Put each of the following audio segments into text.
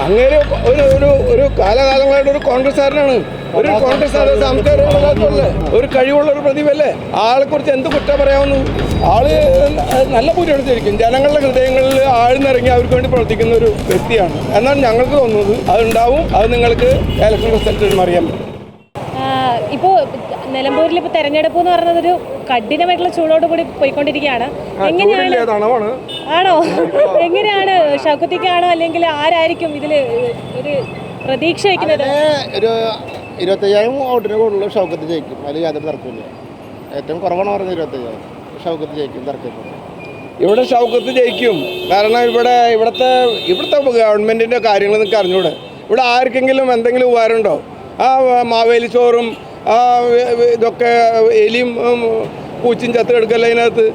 അങ്ങേര് ഒരു കാലകാലങ്ങളായിട്ട് ഒരു കോൺഗ്രസ്സുകാരനാണ്. ഒരു കോൺഗ്രസ് സംസ്കാരമല്ലേ, ഒരു കഴിവുള്ള ഒരു പ്രതിഭല്ലേ. ആളെ കുറിച്ച് എന്ത് കുറ്റം പറയാവുന്നു? ആള് നല്ല ഭൂരിപക്ഷത്തിരിക്കും. ജനങ്ങളുടെ ഹൃദയങ്ങളിൽ ആഴ്ന്നിറങ്ങി അവർക്ക് വേണ്ടി പ്രവർത്തിക്കുന്ന ഒരു വ്യക്തിയാണ് എന്നാണ് ഞങ്ങൾക്ക് തോന്നുന്നത്. അതുണ്ടാവും. അത് നിങ്ങൾക്ക് ഇലക്ഷൻ റിസൾട്ട് അറിയാൻ പറ്റും. ഇപ്പോൾ നിലമ്പൂരിൽ ഇപ്പോൾ തെരഞ്ഞെടുപ്പ് എന്ന് പറയുന്നത് ഒരു കഠിനമായിട്ടുള്ള ചൂടോട് കൂടി പോയിക്കൊണ്ടിരിക്കുകയാണ്. ആണോ? എങ്ങനെയാണ്? ഷൗക്കത്തിക്കാണോ അല്ലെങ്കിൽ ആരായിരിക്കും ഇതിൽ ഒരു പ്രതീക്ഷ വയ്ക്കുന്നത്? ഒരു 25,000 വോട്ടിന് കൂടുതൽ ഷൗക്കത്ത് ജയിക്കും. അതിൽ യാതൊരു തർക്കമില്ല. ഏറ്റവും കുറവാണ് പറഞ്ഞത് 25,000. ഷൗക്കത്ത് ജയിക്കും, തർക്കമില്ല. ഇവിടെ ഷൗക്കത്ത് ജയിക്കും. കാരണം ഇവിടുത്തെ ഗവൺമെൻറ്റിൻ്റെ കാര്യങ്ങൾ നിങ്ങൾക്ക് അറിഞ്ഞൂടെ? ഇവിടെ ആർക്കെങ്കിലും എന്തെങ്കിലും ഉപകാരമുണ്ടോ? ആ മാവേലി ചോറും ഇതൊക്കെ എലിയും പൂച്ചും ചത്തെടുക്കല്ല അതിനകത്ത്.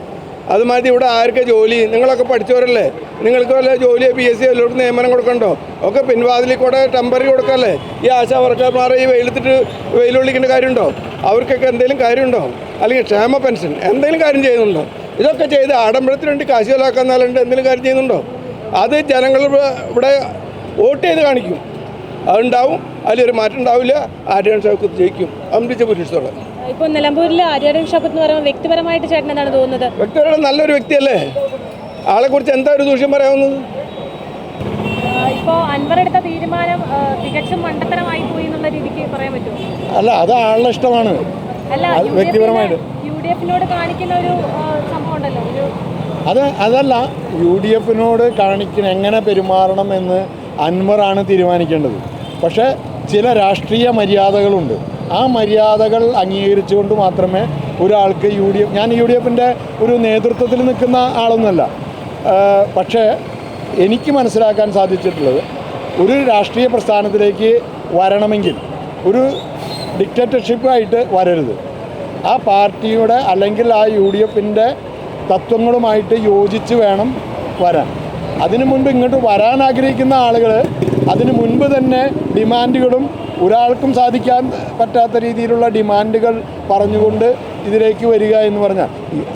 അതുമാതിരി ഇവിടെ ആർക്ക് ജോലി? നിങ്ങളൊക്കെ പഠിച്ചവരല്ലേ? നിങ്ങൾക്ക് വല്ല ജോലി PSC എല്ലാവർക്കും നിയമനം കൊടുക്കണ്ടോ? ഒക്കെ പിൻവാതിലിൽ കൂടെ ടെമ്പററി കൊടുക്കല്ലേ? ഈ ആശാ വർക്കർമാരെ ഈ വെയിലൊള്ളിക്കേണ്ട കാര്യമുണ്ടോ? അവർക്കൊക്കെ എന്തെങ്കിലും കാര്യമുണ്ടോ? അല്ലെങ്കിൽ ക്ഷേമ പെൻഷൻ എന്തെങ്കിലും കാര്യം ചെയ്യുന്നുണ്ടോ? ഇതൊക്കെ ചെയ്ത് ആഡംബരത്തിന് വേണ്ടി കാശ് ചെലവാക്കാന്നല്ലാണ്ട് എന്തെങ്കിലും കാര്യം ചെയ്യുന്നുണ്ടോ? അത് ജനങ്ങൾ ഇവിടെ വോട്ട് ചെയ്ത് കാണിക്കും. അതുണ്ടാവും. അതിലൊരു മാറ്റം ഉണ്ടാവില്ല. ആര്യാടൻ ഷൗക്കത്ത് ജയിക്കും അമ്പരിച്ച ഭൂരിപക്ഷത്തോടെ. ഇപ്പോൾ നിലമ്പൂരിൽ ആര്യാടൻ ഷൗക്കത്ത് എന്ന് പറയുമ്പോൾ വ്യക്തിപരമായിട്ട് ചേട്ടൻ എന്താണ് തോന്നുന്നത്? വ്യക്തിപരമായി നല്ലൊരു വ്യക്തിയല്ലേ. ആളെക്കുറിച്ച് എന്താ ഒരു ദൂഷ്യം പറയാവുന്നത്? ഇപ്പോൾ അൻവർ എടുത്ത തീരുമാനം തികച്ചും മണ്ടത്തരമായി പോയി എന്നുള്ള രീതിക്ക് പറയാൻ പറ്റുമോ? അല്ല, അത് ആളുടെ ഇഷ്ടമാണ്. അല്ല, വ്യക്തിപരമായിട്ട് UDF-നോട് കാണിക്കുന്ന ഒരു സംഭവം ഉണ്ടല്ലോ. അതല്ല, UDF-നോട് കാണിക്കുന്ന എങ്ങനെ പെരുമാറണം എന്ന് അൻവറാണ് തീരുമാനിക്കേണ്ടത്. പക്ഷേ ചില രാഷ്ട്രീയ മര്യാദകളുണ്ട്. ആ മര്യാദകൾ അംഗീകരിച്ചുകൊണ്ട് മാത്രമേ ഒരാൾക്ക് ഞാൻ UDF-ൻ്റെ ഒരു നേതൃത്വത്തിൽ നിൽക്കുന്ന ആളൊന്നുമല്ല. പക്ഷേ എനിക്ക് മനസ്സിലാക്കാൻ സാധിച്ചിട്ടുള്ളത്, ഒരു രാഷ്ട്രീയ പ്രസ്ഥാനത്തിലേക്ക് വരണമെങ്കിൽ ഒരു ഡിക്റ്റേറ്റർഷിപ്പായിട്ട് വരരുത്. ആ പാർട്ടിയുടെ അല്ലെങ്കിൽ ആ UDF-ൻ്റെ തത്വങ്ങളുമായിട്ട് യോജിച്ച് വേണം വരാൻ. അതിനു മുൻപ് ഇങ്ങോട്ട് വരാൻ ആഗ്രഹിക്കുന്ന ആളുകൾ അതിനു മുൻപ് തന്നെ ഡിമാൻഡുകളും ഒരാൾക്കും സാധിക്കാൻ പറ്റാത്ത രീതിയിലുള്ള ഡിമാൻഡുകൾ പറഞ്ഞുകൊണ്ട് ഇതിലേക്ക് വരിക എന്ന് പറഞ്ഞാൽ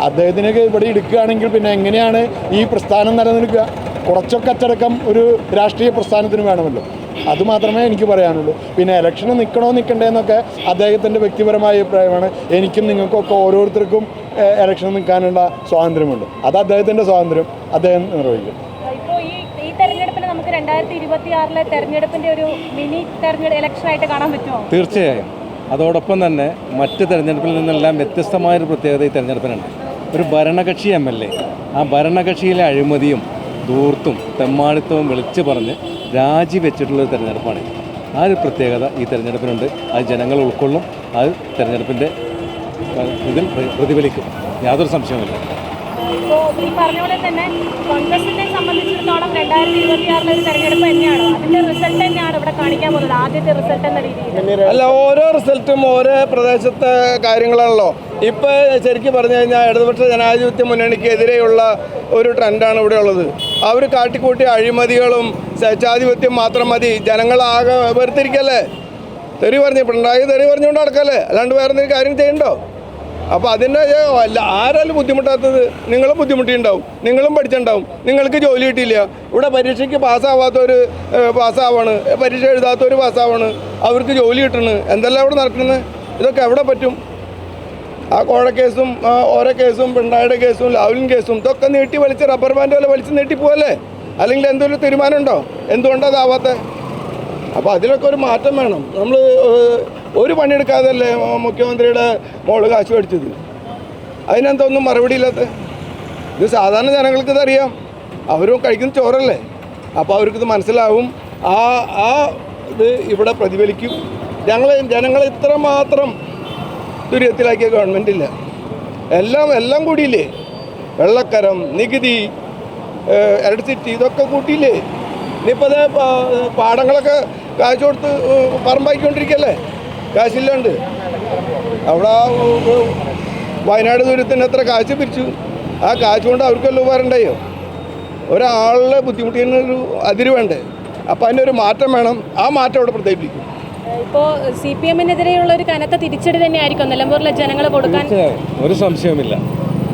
അദ്ദേഹത്തിനൊക്കെ ഇവിടെ എടുക്കുകയാണെങ്കിൽ പിന്നെ എങ്ങനെയാണ് ഈ പ്രസ്ഥാനം നിലനിൽക്കുക? കുറച്ചൊക്കെ അച്ചടക്കം ഒരു രാഷ്ട്രീയ പ്രസ്ഥാനത്തിന് വേണമല്ലോ. അതുമാത്രമേ എനിക്ക് പറയാനുള്ളൂ. പിന്നെ ഇലക്ഷന് നിൽക്കണോ നിൽക്കണ്ടേന്നൊക്കെ അദ്ദേഹത്തിൻ്റെ വ്യക്തിപരമായ അഭിപ്രായമാണ്. എനിക്കും നിങ്ങൾക്കൊക്കെ ഓരോരുത്തർക്കും ഇലക്ഷന് നിൽക്കാനുള്ള സ്വാതന്ത്ര്യമുണ്ട്. അത് അദ്ദേഹത്തിൻ്റെ സ്വാതന്ത്ര്യം, അദ്ദേഹം നിർവഹിക്കും. ഇപ്പോൾ ഈ തെരഞ്ഞെടുപ്പിന് നമുക്ക് 2026 തെരഞ്ഞെടുപ്പിൻ്റെ ഒരു മിനി ഇലക്ഷനായിട്ട് കാണാൻ പറ്റുമോ? തീർച്ചയായും. അതോടൊപ്പം തന്നെ മറ്റ് തെരഞ്ഞെടുപ്പിൽ നിന്നെല്ലാം വ്യത്യസ്തമായൊരു പ്രത്യേകത ഈ തെരഞ്ഞെടുപ്പിനുണ്ട്. ഒരു ഭരണകക്ഷി MLA ആ ഭരണകക്ഷിയിലെ അഴിമതിയും ധൂർത്തും തെമ്മാടിത്തവും വിളിച്ചു പറഞ്ഞ് രാജിവെച്ചിട്ടുള്ളൊരു തെരഞ്ഞെടുപ്പാണ്. ആ ഒരു പ്രത്യേകത ഈ തെരഞ്ഞെടുപ്പിനുണ്ട്. അത് ജനങ്ങൾ ഉൾക്കൊള്ളും. അത് തെരഞ്ഞെടുപ്പിൻ്റെ ഇതിൽ പ്രതിഫലിക്കും, യാതൊരു സംശയവുമില്ല. ഇപ്പോൾ ഈ പറഞ്ഞ പോലെ തന്നെ കോൺഗ്രസിനെ സംബന്ധിച്ചിടത്തോളം 2026 ഒരു തെരഞ്ഞെടുപ്പ് തന്നെയാണ്. അതിൻ്റെ റിസൾട്ട് തന്നെയാണ് ഇവിടെ കാണിക്കാൻ പോകുന്നത്, ആദ്യത്തെ റിസൾട്ട് എന്ന രീതിയിൽ. അല്ല, ഓരോ റിസൾട്ടും ഓരോ പ്രദേശത്തെ കാര്യങ്ങളാണല്ലോ. ഇപ്പോൾ ശരിക്കും പറഞ്ഞു കഴിഞ്ഞാൽ ഇടതുപക്ഷ ജനാധിപത്യ മുന്നണിക്കെതിരെയുള്ള ഒരു ട്രെൻഡാണ് ഇവിടെ ഉള്ളത്. അവർ കാട്ടിക്കൂട്ടി അഴിമതികളും സ്വേച്ഛാധിപത്യം മാത്രം മതി. ജനങ്ങളാകെ വെറുത്തിരിക്കല്ലേ. പിണറായി തെറി പറഞ്ഞുകൊണ്ട് നടക്കല്ലേ, അല്ലാണ്ട് വേറെ എന്തെങ്കിലും കാര്യം ചെയ്യണ്ടോ? അപ്പോൾ അതിൻ്റെ ആരാലും ബുദ്ധിമുട്ടാത്തത്? നിങ്ങളും ബുദ്ധിമുട്ടിയിട്ടുണ്ടാവും, നിങ്ങളും പഠിച്ചിട്ടുണ്ടാവും, നിങ്ങൾക്ക് ജോലി കിട്ടിയില്ല. ഇവിടെ പരീക്ഷയ്ക്ക് പാസ്സാവാത്തവർ പാസ്സാവാണ്, പരീക്ഷ എഴുതാത്തവർ പാസ്സാവാണ്, അവർക്ക് ജോലി കിട്ടണ്. എന്തെല്ലാം ഇവിടെ നടക്കുന്നത്? ഇതൊക്കെ എവിടെ പറ്റും? ആ കോഴക്കേസും ഓരോ കേസും പിണറായിയുടെ കേസും ലാവ്ലിൻ കേസും ഇതൊക്കെ നീട്ടി വലിച്ച് റബ്ബർ ബാൻഡ് പോലെ വലിച്ച് നീട്ടിപ്പോവല്ലേ? അല്ലെങ്കിൽ എന്തെങ്കിലും തീരുമാനമുണ്ടോ? എന്തുകൊണ്ടാണ് അതാവാത്തത്? അപ്പോൾ അതിലൊക്കെ ഒരു മാറ്റം വേണം. നമ്മൾ ഒരു പണിയെടുക്കാതല്ലേ മുഖ്യമന്ത്രിയുടെ മോള് കാശ് മേടിച്ചത്? അതിനെന്തൊന്നും മറുപടി ഇല്ലാത്ത? ഇത് സാധാരണ ജനങ്ങൾക്ക് ഇതറിയാം. അവരും കഴിക്കുന്ന ചോറല്ലേ. അപ്പോൾ അവർക്കിത് മനസ്സിലാവും. ഇത് ഇവിടെ പ്രതിഫലിക്കും. ജനങ്ങളെ ഇത്രമാത്രം ദുരിതത്തിലാക്കിയ ഗവൺമെൻറ് ഇല്ല. എല്ലാം കൂടിയില്ലേ? വെള്ളക്കരം, നികുതി, ഇലക്ട്രിസിറ്റി ഇതൊക്കെ കൂട്ടിയില്ലേ? ഇനിയിപ്പോൾ പാടങ്ങളൊക്കെ കാശ് കൊടുത്ത് പറമ്പാക്കിക്കൊണ്ടിരിക്കുകയല്ലേ കാശില്ലാണ്ട്. അവിടെ വയനാട് ദുരന്തത്തിന് എത്ര കാശ് പിരിച്ചു? ആ കാശ് കൊണ്ട് അവർക്കെല്ലാം ഉപകാരമുണ്ടായോ? ഒരാളുടെ ബുദ്ധിമുട്ടിനൊരു അതിര് വേണ്ടേ? അപ്പോൾ അതിനൊരു മാറ്റം വേണം. ആ മാറ്റം അവിടെ പ്രതിഫലിക്കും. ഇപ്പോൾ CPM-നെതിരെയുള്ള ഒരു കനത്ത തിരിച്ചടി തന്നെയായിരിക്കും നിലമ്പൂരിലെ ജനങ്ങൾ കൊടുക്കാൻ. ഒരു സംശയവുമില്ല.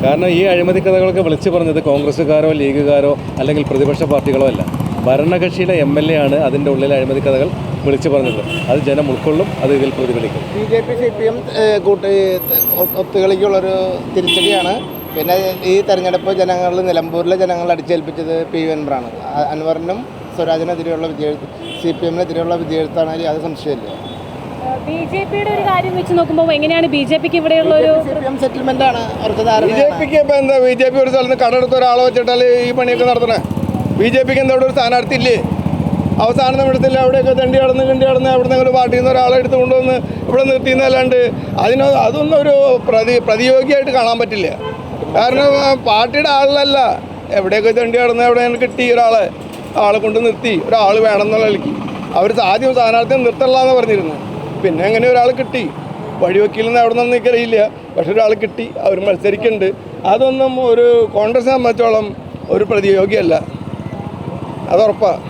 കാരണം ഈ അഴിമതി കഥകളൊക്കെ വിളിച്ചു പറഞ്ഞത് കോൺഗ്രസ്സുകാരോ ലീഗുകാരോ അല്ലെങ്കിൽ പ്രതിപക്ഷ പാർട്ടികളോ അല്ല. ഭരണകക്ഷിയുടെ MLA ആണ് അതിൻ്റെ ഉള്ളിലെ അഴിമതി കഥകൾ വിളിച്ചു പറഞ്ഞത്. അത് ജനം ഉൾക്കൊള്ളും, അത് ഇതിൽ പ്രതിഫലിക്കും. BJP CPM ഒത്തുകളിക്കുള്ളൊരു തിരിച്ചടിയാണ്. പിന്നെ ഈ തെരഞ്ഞെടുപ്പ് നിലമ്പൂരിലെ ജനങ്ങൾ അടിച്ചേൽപ്പിച്ചത് PV അൻവറാണ്. അൻവറിനും സ്വരാജിനെതിരെയുള്ള CPM-നെതിരെയുള്ള വിജയത്താണ്, അത് സംശയമില്ല. BJP-യുടെ ഒരു കാര്യം വെച്ച് നോക്കുമ്പോൾ എങ്ങനെയാണ് BJP-ക്ക് ഇവിടെയുള്ള ഒരു CPM സെറ്റിൽമെന്റ് ആണ് അവർക്ക് ധാരണ. BJP-ക്ക് ഇപ്പം എന്താ, BJP ഒരു സ്ഥലത്ത് കടമെടുത്ത ഒരാളെ വെച്ചിട്ടാൽ ഈ പണിയൊക്കെ നടത്തണേ? BJP-ക്ക് എന്താ ഇവിടെ ഒരു സ്ഥാനാർത്ഥി ഇല്ലേ? അവസാനം ഇവിടത്തില്ല, അവിടെയൊക്കെ തണ്ടി കടന്ന് അവിടെ നിന്ന് പാർട്ടിയിൽ നിന്ന് ഒരാളെ എടുത്ത് കൊണ്ടുവന്ന് ഇവിടെ നിർത്തിയെന്നല്ലാണ്ട് അതൊന്നും ഒരു പ്രതിയോഗിയായിട്ട് കാണാൻ പറ്റില്ല. കാരണം പാർട്ടിയുടെ ആളിലല്ല, എവിടെയൊക്കെ തണ്ടി കടന്ന് എവിടെ കിട്ടി ആളെ കൊണ്ട് നിർത്തി, ഒരാൾ വേണമെന്നുള്ള കളിക്ക് അവർ ആദ്യം സ്ഥാനാർത്ഥിയെ നിർത്തല്ലാന്ന് പറഞ്ഞിരുന്നു. പിന്നെ എങ്ങനെ ഒരാൾ കിട്ടി? വഴിവെക്കിൽ നിന്ന് എവിടെ നിന്ന് എനിക്കറിയില്ല, പക്ഷെ ഒരാൾ കിട്ടി, അവർ മത്സരിക്കുന്നുണ്ട്. അതൊന്നും ഒരു കോൺഗ്രസിനെ സംബന്ധിച്ചോളം ഒരു പ്രതിയോഗിയല്ല, അതുറപ്പാണ്.